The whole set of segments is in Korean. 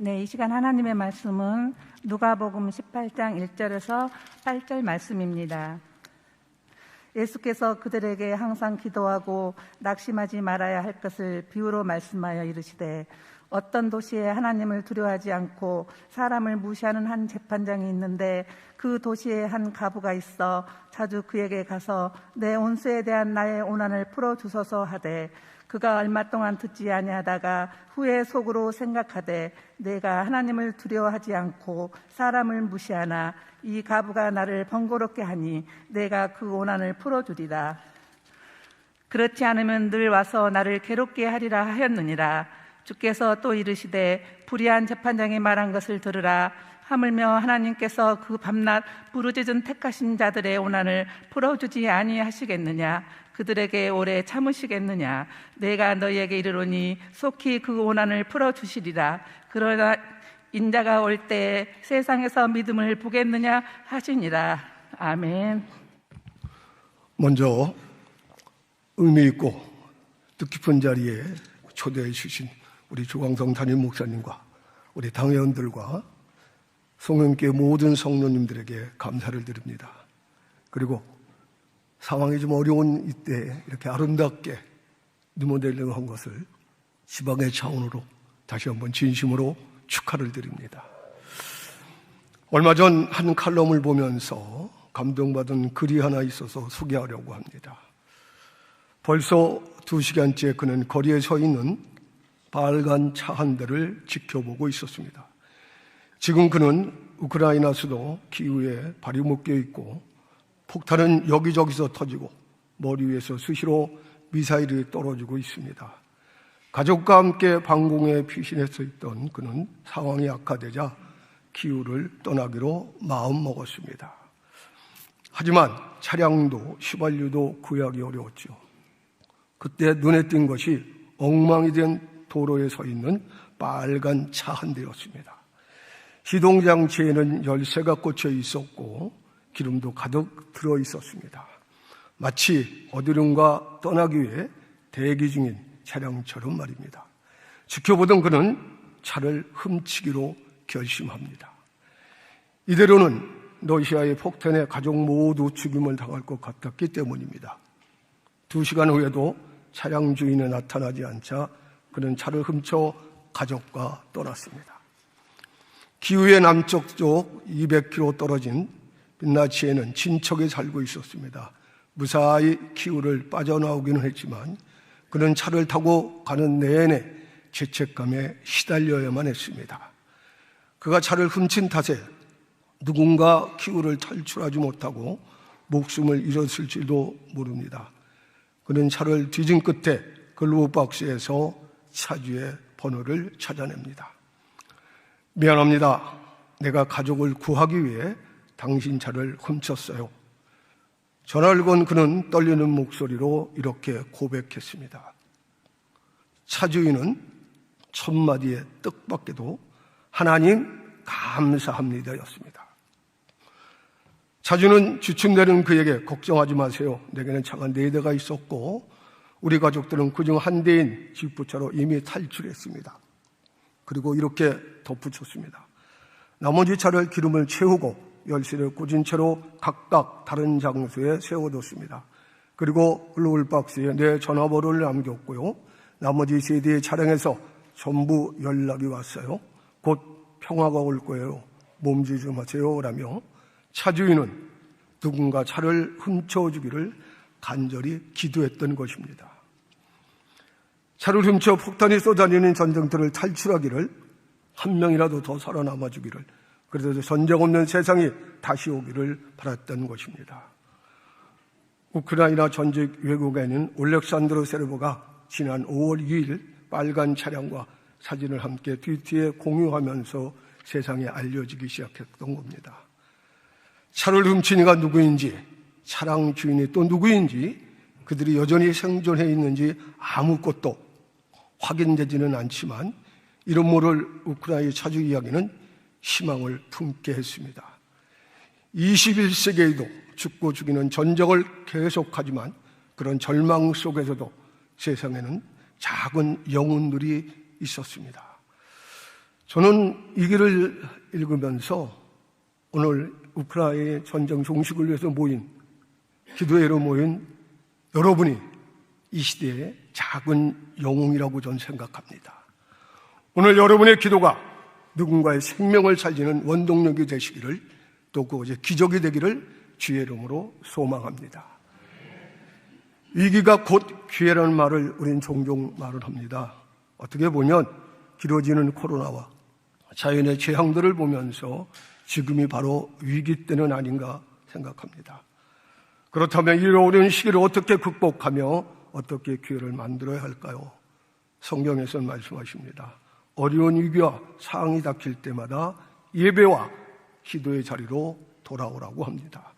네, 이 시간 하나님의 말씀은 누가복음 18장 1절에서 8절 말씀입니다. 예수께서 그들에게 항상 기도하고 낙심하지 말아야 할 것을 비유로 말씀하여 이르시되, 어떤 도시에 하나님을 두려워하지 않고 사람을 무시하는 한 재판장이 있는데, 그 도시에 한 과부가 있어 자주 그에게 가서 내 온수에 대한 나의 오난을 풀어주소서 하되, 그가 얼마 동안 듣지 아니하다가 후에 속으로 생각하되, 내가 하나님을 두려워하지 않고 사람을 무시하나 이 과부가 나를 번거롭게 하니 내가 그 오난을 풀어주리라. 그렇지 않으면 늘 와서 나를 괴롭게 하리라 하였느니라. 주께서 또 이르시되, 불의한 재판장이 말한 것을 들으라. 하물며 하나님께서 그 밤낮 부르짖은 택하신 자들의 오난을 풀어주지 아니하시겠느냐? 그들에게 오래 참으시겠느냐? 내가 너희에게 이르노니 속히 그 오난을 풀어주시리라. 그러나 인자가 올 때 세상에서 믿음을 보겠느냐 하시니라. 아멘. 먼저 의미 있고 뜻깊은 자리에 초대해 주신 우리 조광성 담임 목사님과 우리 당회원들과 송영교회 모든 성도님들에게 감사를 드립니다. 그리고 상황이 좀 어려운 이때 이렇게 아름답게 리모델링 한 것을 지방의 차원으로 다시 한번 진심으로 축하를 드립니다. 얼마 전 한 칼럼을 보면서 감동받은 글이 하나 있어서 소개하려고 합니다. 벌써 2시간째 그는 거리에 서 있는 빨간 차 한 대를 지켜보고 있었습니다. 지금 그는 우크라이나 수도 키이우에 발이 묶여 있고 폭탄은 여기저기서 터지고 머리 위에서 수시로 미사일이 떨어지고 있습니다. 가족과 함께 방공에 피신해서 있던 그는 상황이 악화되자 키이우를 떠나기로 마음먹었습니다. 하지만 차량도 휘발유도 구하기 어려웠죠. 그때 눈에 띈 것이 엉망이 된 도로에 서 있는 빨간 차 한 대였습니다. 시동장치에는 열쇠가 꽂혀 있었고 기름도 가득 들어 있었습니다. 마치 어디론가 떠나기 위해 대기 중인 차량처럼 말입니다. 지켜보던 그는 차를 훔치기로 결심합니다. 이대로는 러시아의 폭탄에 가족 모두 죽임을 당할 것 같았기 때문입니다. 2시간 후에도 차량 주인이 나타나지 않자 그는 차를 훔쳐 가족과 떠났습니다. 키이우의 남쪽 쪽 200km 떨어진 빈나치에는 친척이 살고 있었습니다. 무사히 키이우를 빠져나오기는 했지만 그는 차를 타고 가는 내내 죄책감에 시달려야만 했습니다. 그가 차를 훔친 탓에 누군가 키이우를 탈출하지 못하고 목숨을 잃었을지도 모릅니다. 그는 차를 뒤진 끝에 글로우박스에서 차주의 번호를 찾아냅니다. 미안합니다. 내가 가족을 구하기 위해 당신 차를 훔쳤어요. 전화를 건 그는 떨리는 목소리로 이렇게 고백했습니다. 차주인은 첫 마디에 뜻밖에도 하나님 감사합니다 였습니다. 차주는 주춤대는 그에게 걱정하지 마세요. 내게는 차가 4대가 있었고 우리 가족들은 그중 한 대인 지프차로 이미 탈출했습니다. 그리고 이렇게 덧붙였습니다. 나머지 차를 기름을 채우고 열쇠를 꽂은 채로 각각 다른 장소에 세워뒀습니다. 그리고 글로벌박스에 내 전화번호를 남겼고요. 나머지 3대의 차량에서 전부 연락이 왔어요. 곧 평화가 올 거예요. 몸주의 좀 하세요. 라며 차주인은 누군가 차를 훔쳐주기를 간절히 기도했던 것입니다. 차를 훔쳐 폭탄이 쏟아지는 전쟁터를 탈출하기를, 한 명이라도 더 살아남아 주기를, 그래서 전쟁 없는 세상이 다시 오기를 바랐던 것입니다. 우크라이나 전직 외국인인 올렉산드로 세르보가 지난 5월 2일 빨간 차량과 사진을 함께 트위터에 공유하면서 세상에 알려지기 시작했던 겁니다. 차를 훔친 이가 누구인지, 차량 주인이 또 누구인지, 그들이 여전히 생존해 있는지 아무것도 확인되지는 않지만 이름 모를 우크라이나 차주 이야기는 희망을 품게 했습니다. 21세기에도 죽고 죽이는 전쟁을 계속하지만 그런 절망 속에서도 세상에는 작은 영혼들이 있었습니다. 저는 이 글을 읽으면서 오늘 우크라이나의 전쟁 종식을 위해서 모인, 기도회로 모인 여러분이 이 시대의 작은 영웅이라고 저는 생각합니다. 오늘 여러분의 기도가 누군가의 생명을 살리는 원동력이 되시기를, 또 그것이 기적이 되기를 주의 이름으로 소망합니다. 위기가 곧 기회라는 말을 우린 종종 말을 합니다. 어떻게 보면 길어지는 코로나와 자연의 재앙들을 보면서 지금이 바로 위기 때는 아닌가 생각합니다. 그렇다면 이 어려운 시기를 어떻게 극복하며 어떻게 기회를 만들어야 할까요? 성경에서는 말씀하십니다. 어려운 위기와 상황이 닥칠 때마다 예배와 기도의 자리로 돌아오라고 합니다.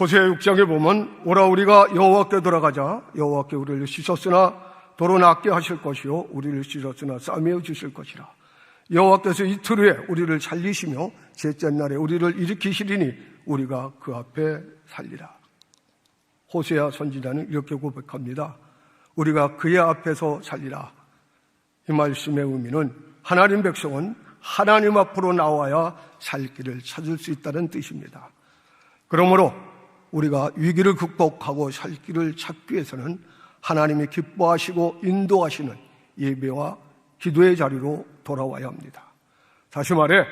호세아 6장에 보면 오라 우리가 여호와께 돌아가자. 여호와께 우리를 씻었으나 도로 낫게 하실 것이요 우리를 씻었으나 싸매어 주실 것이라. 여호와께서 이틀 후에 우리를 살리시며 셋째 날에 우리를 일으키시리니 우리가 그 앞에 살리라. 호세아 선지자는 이렇게 고백합니다. 우리가 그의 앞에서 살리라. 이 말씀의 의미는 하나님 백성은 하나님 앞으로 나와야 살 길을 찾을 수 있다는 뜻입니다. 그러므로 우리가 위기를 극복하고 살 길을 찾기 위해서는 하나님이 기뻐하시고 인도하시는 예배와 기도의 자리로 돌아와야 합니다. 다시 말해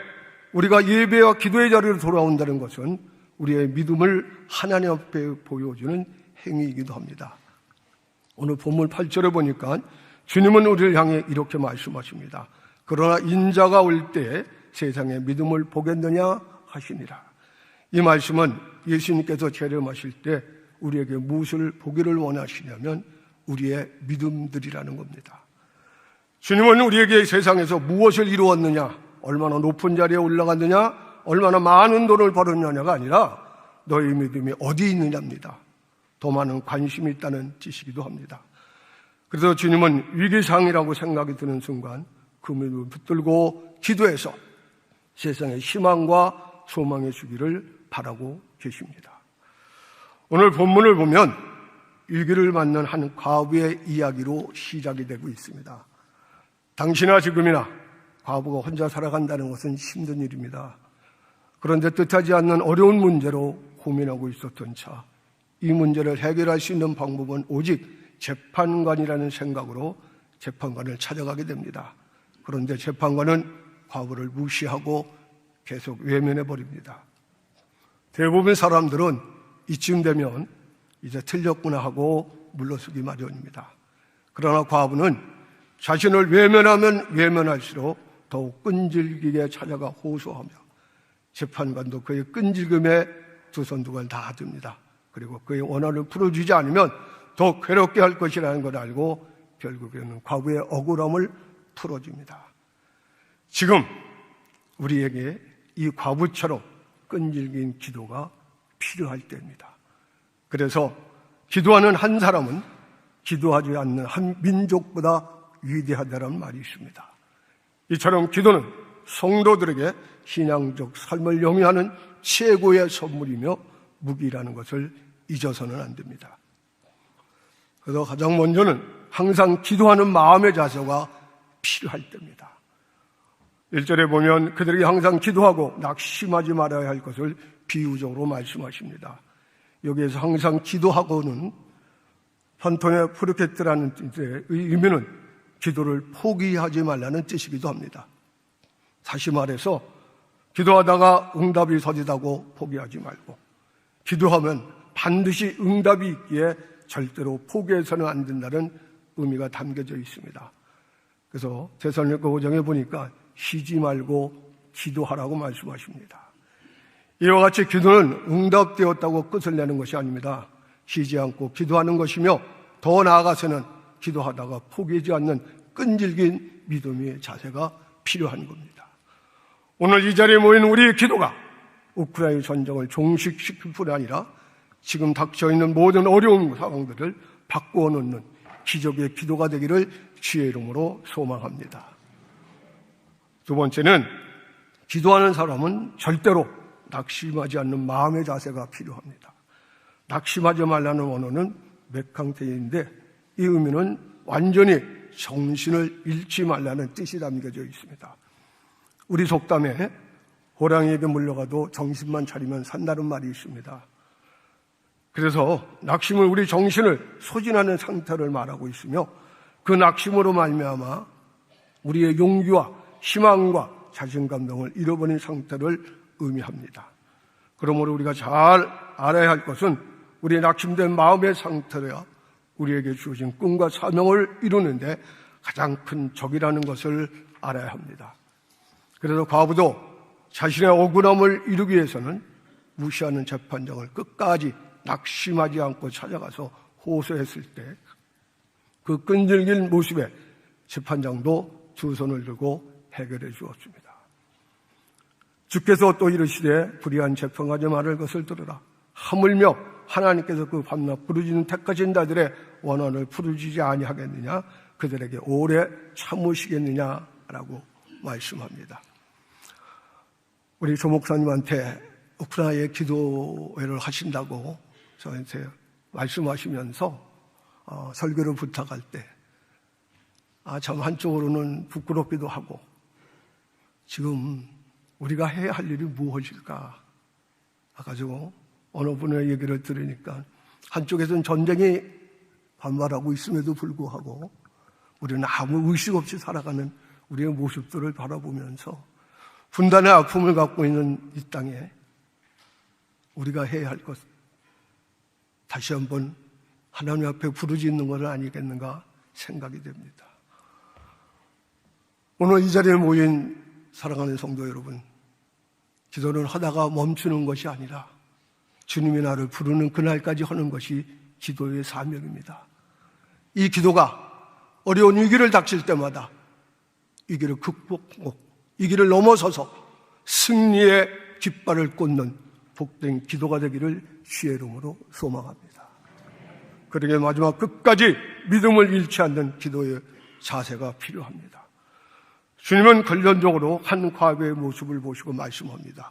우리가 예배와 기도의 자리로 돌아온다는 것은 우리의 믿음을 하나님 앞에 보여주는 행위이기도 합니다. 오늘 본문 8절에 보니까 주님은 우리를 향해 이렇게 말씀하십니다. 그러나 인자가 올 때 세상의 믿음을 보겠느냐 하시니라. 이 말씀은 예수님께서 재림하실 때 우리에게 무엇을 보기를 원하시냐면 우리의 믿음들이라는 겁니다. 주님은 우리에게 세상에서 무엇을 이루었느냐, 얼마나 높은 자리에 올라갔느냐, 얼마나 많은 돈을 벌었느냐가 아니라 너희 믿음이 어디 있느냐입니다. 더 많은 관심이 있다는 뜻이기도 합니다. 그래서 주님은 위기상이라고 생각이 드는 순간 그 믿음을 붙들고 기도해서 세상의 희망과 소망의 주기를 바라고 계십니다. 오늘 본문을 보면 위기를 맞는 한 과부의 이야기로 시작이 되고 있습니다. 당시나 지금이나 과부가 혼자 살아간다는 것은 힘든 일입니다. 그런데 뜻하지 않는 어려운 문제로 고민하고 있었던 차, 이 문제를 해결할 수 있는 방법은 오직 재판관이라는 생각으로 재판관을 찾아가게 됩니다. 그런데 재판관은 과부를 무시하고 계속 외면해버립니다. 대부분 사람들은 이쯤 되면 이제 틀렸구나 하고 물러서기 마련입니다. 그러나 과부는 자신을 외면하면 외면할수록 더욱 끈질기게 찾아가 호소하며 재판관도 그의 끈질김에 두 손 두 발 다 듭니다. 그리고 그의 원한을 풀어주지 않으면 더 괴롭게 할 것이라는 걸 알고 결국에는 과부의 억울함을 풀어줍니다. 지금 우리에게 이 과부처럼 끈질긴 기도가 필요할 때입니다. 그래서 기도하는 한 사람은 기도하지 않는 한 민족보다 위대하다는 말이 있습니다. 이처럼 기도는 성도들에게 신앙적 삶을 영위하는 최고의 선물이며 무기라는 것을 잊어서는 안 됩니다. 그래서 가장 먼저는 항상 기도하는 마음의 자세가 필요할 때입니다. 1절에 보면 그들이 항상 기도하고 낙심하지 말아야 할 것을 비유적으로 말씀하십니다. 여기에서 항상 기도하고는 현통의 프로케트라는 뜻의 의미는 기도를 포기하지 말라는 뜻이기도 합니다. 다시 말해서 기도하다가 응답이 서지다고 포기하지 말고 기도하면 반드시 응답이 있기에 절대로 포기해서는 안 된다는 의미가 담겨져 있습니다. 그래서 데살로니가 5장에 보니까 쉬지 말고 기도하라고 말씀하십니다. 이와 같이 기도는 응답되었다고 끝을 내는 것이 아닙니다. 쉬지 않고 기도하는 것이며 더 나아가서는 기도하다가 포기하지 않는 끈질긴 믿음의 자세가 필요한 겁니다. 오늘 이 자리에 모인 우리의 기도가 우크라이나 전쟁을 종식시킬 뿐 아니라 지금 닥쳐있는 모든 어려운 상황들을 바꾸어 놓는 기적의 기도가 되기를 주의 이름으로 소망합니다. 두 번째는 기도하는 사람은 절대로 낙심하지 않는 마음의 자세가 필요합니다. 낙심하지 말라는 원어는 메캉테인데 이 의미는 완전히 정신을 잃지 말라는 뜻이 담겨져 있습니다. 우리 속담에 호랑이에게 물려가도 정신만 차리면 산다는 말이 있습니다. 그래서 낙심은 우리 정신을 소진하는 상태를 말하고 있으며 그 낙심으로 말미암아 우리의 용기와 희망과 자신감 등을 잃어버린 상태를 의미합니다. 그러므로 우리가 잘 알아야 할 것은 우리 낙심된 마음의 상태라 우리에게 주어진 꿈과 사명을 이루는데 가장 큰 적이라는 것을 알아야 합니다. 그래서 과부도 자신의 억울함을 이루기 위해서는 무시하는 재판장을 끝까지 낙심하지 않고 찾아가서 호소했을 때 그 끈질긴 모습에 재판장도 두 손을 들고 해결해 주었습니다. 주께서 또 이르시되 불의한 재판관의 말을 것을 들으라. 하물며 하나님께서 그 밤낮 부르짖는 택하신 자들의 원한을 부르짖지 아니하겠느냐, 그들에게 오래 참으시겠느냐라고 말씀합니다. 우리 조 목사님한테 우크라이나에 기도회를 하신다고 저한테 말씀하시면서 설교를 부탁할 때 참 한쪽으로는 부끄럽기도 하고 지금 우리가 해야 할 일이 무엇일까 가지고 어느 분의 얘기를 들으니까 한쪽에서는 전쟁이 반발하고 있음에도 불구하고 우리는 아무 의식 없이 살아가는 우리의 모습들을 바라보면서 분단의 아픔을 갖고 있는 이 땅에 우리가 해야 할 것 다시 한번 하나님 앞에 부르짖는 것은 아니겠는가 생각이 됩니다. 오늘 이 자리에 모인 사랑하는 성도 여러분, 기도는 하다가 멈추는 것이 아니라 주님이 나를 부르는 그날까지 하는 것이 기도의 사명입니다. 이 기도가 어려운 위기를 닥칠 때마다 위기를 극복하고 위기를 넘어서서 승리의 깃발을 꽂는 복된 기도가 되기를 주의 이름으로 소망합니다. 그러게 마지막 끝까지 믿음을 잃지 않는 기도의 자세가 필요합니다. 주님은 근본적으로 한 과거의 모습을 보시고 말씀합니다.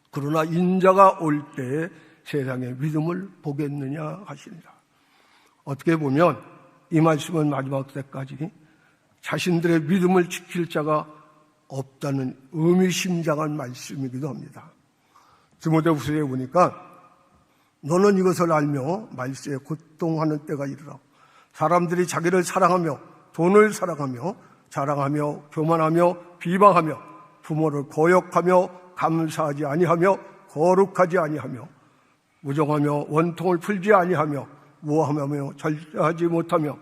그러나 인자가 올 때에 세상의 믿음을 보겠느냐 하시니라. 어떻게 보면 이 말씀은 마지막 때까지 자신들의 믿음을 지킬 자가 없다는 의미심장한 말씀이기도 합니다. 디모데후서에 보니까 너는 이것을 알며 말세에 고통하는 때가 이르라. 사람들이 자기를 사랑하며 돈을 사랑하며 자랑하며 교만하며 비방하며 부모를 거역하며 감사하지 아니하며 거룩하지 아니하며 무정하며 원통을 풀지 아니하며 모함하며 절제하지 못하며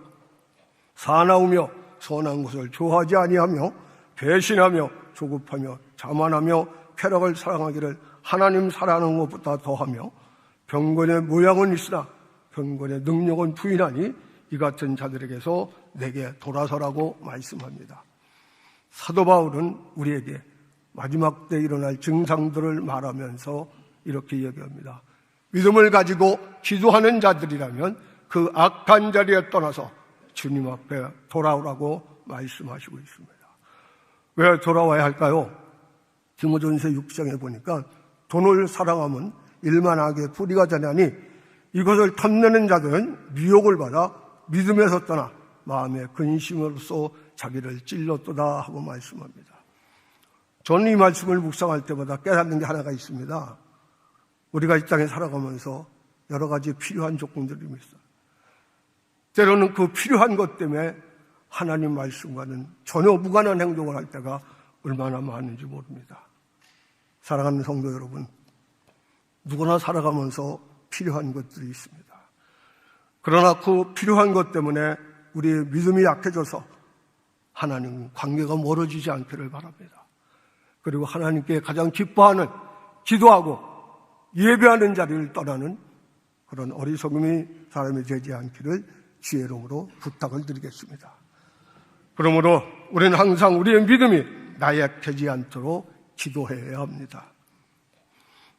사나우며 선한 것을 좋아하지 아니하며 배신하며 조급하며 자만하며 쾌락을 사랑하기를 하나님 사랑하는 것보다 더하며 병건의 모양은 있으나 병건의 능력은 부인하니 이 같은 자들에게서 내게 돌아서라고 말씀합니다. 사도 바울은 우리에게 마지막 때 일어날 증상들을 말하면서 이렇게 얘기합니다. 믿음을 가지고 기도하는 자들이라면 그 악한 자리에 떠나서 주님 앞에 돌아오라고 말씀하시고 있습니다. 왜 돌아와야 할까요? 디모데전서 6장에 보니까 돈을 사랑하면 일만하게 뿌리가 되나니 이것을 탐내는 자들은 미혹을 받아 믿음에서 떠나 마음의 근심으로써 자기를 찔렀도다 하고 말씀합니다. 저는 이 말씀을 묵상할 때마다 깨닫는 게 하나가 있습니다. 우리가 이 땅에 살아가면서 여러 가지 필요한 조건들이 있어요. 때로는 그 필요한 것 때문에 하나님 말씀과는 전혀 무관한 행동을 할 때가 얼마나 많은지 모릅니다. 사랑하는 성도 여러분, 누구나 살아가면서 필요한 것들이 있습니다. 그러나 그 필요한 것 때문에 우리의 믿음이 약해져서 하나님 관계가 멀어지지 않기를 바랍니다. 그리고 하나님께 가장 기뻐하는 기도하고 예배하는 자리를 떠나는 그런 어리석음이 사람이 되지 않기를 주의 이름으로 부탁을 드리겠습니다. 그러므로 우리는 항상 우리의 믿음이 나약해지지 않도록 기도해야 합니다.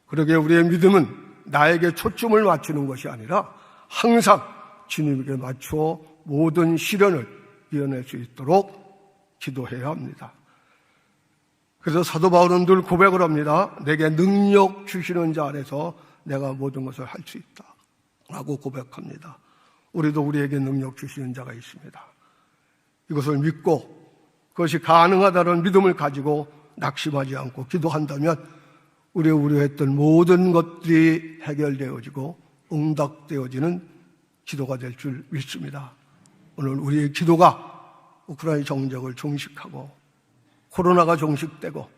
그러게 우리의 믿음은 나에게 초점을 맞추는 것이 아니라 항상 주님에게 맞추어 모든 시련을 이겨낼 수 있도록 기도해야 합니다. 그래서 사도 바울은 늘 고백을 합니다. 내게 능력 주시는 자 안에서 내가 모든 것을 할 수 있다 라고 고백합니다. 우리도 우리에게 능력 주시는 자가 있습니다. 이것을 믿고 그것이 가능하다는 믿음을 가지고 낙심하지 않고 기도한다면 우리가 우려했던 모든 것들이 해결되어지고 응답되어지는 기도가 될 줄 믿습니다. 오늘 우리의 기도가 우크라이나 정적을 종식하고 코로나가 종식되고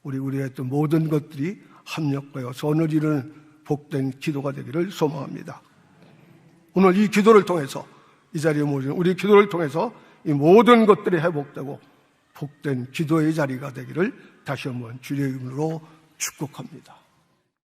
우리 우려했던 모든 것들이 합력하여 선을 이루는 복된 기도가 되기를 소망합니다. 오늘 이 기도를 통해서 이 자리에 모인 우리 기도를 통해서 이 모든 것들이 회복되고 복된 기도의 자리가 되기를 다시 한번 주의 이름으로 축복합니다.